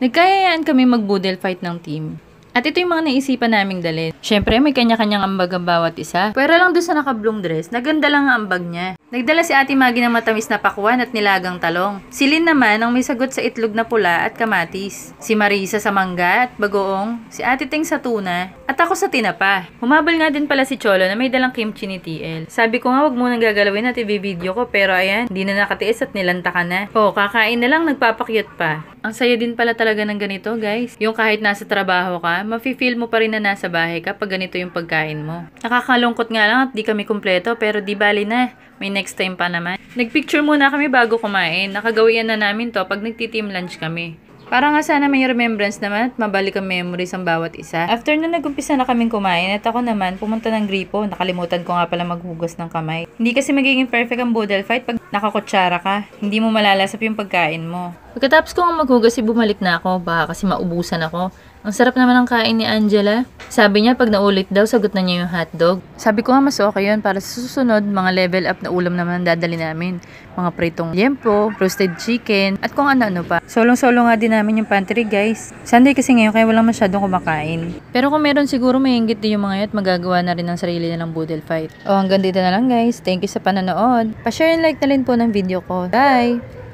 Nagkayayaan kami mag-boodle fight ng team. At ito yung mga naisipan naming dalhin. Syempre, may kanya-kanyang ambag ang bawat isa. Pero lang doon sa naka-blong dress, naganda lang ang ambag niya. Nagdala si Ate Maggie ng matamis na pakwan at nilagang talong. Si Lynn naman ang may sagot sa itlog na pula at kamatis. Si Marisa sa mangga at bagoong. Si Ate Ting sa tuna. At ako sa tinapa. Humabol nga din pala si Cholo na may dalang kimchi ni TL. Sabi ko nga wag mo nang gagalawin at i-video ko, pero ayan, di na nakatiis at nilanta ka na. O, kakain na lang, nagpapakyut pa. Ang saya din pala talaga ng ganito, guys. Yung kahit nasa trabaho ka, mafe-feel mo pa rin na nasa bahay ka pag ganito yung pagkain mo. Nakakalungkot nga lang at di kami kumpleto, pero di bali na. May next time pa naman. Nagpicture muna kami bago kumain. Nakagawian na namin to pag nagti-team lunch kami. Para nga sana may remembrance naman at mabalik ang memories ang bawat isa. After na nag-umpisa na kaming kumain at ako naman pumunta ng gripo. Nakalimutan ko nga pala maghugas ng kamay. Hindi kasi magiging perfect ang boodle fight pag nakakutsara ka. Hindi mo malalasap yung pagkain mo. Pagkatapos ko nga maghugas, bumalik na ako. Baka kasi maubusan ako. Ang sarap naman ng kain ni Angela. Sabi niya pag naulit daw, sagot na niya yung hotdog. Sabi ko nga mas okay yun para sa susunod, mga level up na ulam naman dadali namin. Mga pritong liempo, roasted chicken, at kung ano-ano pa. Solong-solo nga din namin yung pantry, guys. Sunday kasi ngayon kaya walang masyadong kumakain. Pero kung meron siguro may inggit din yung mga yun at magagawa na rin ng sarili nilang boodle fight. O hanggang dito na lang, guys. Thank you sa panonood. Pa-share and like na rin po ng video ko. Bye!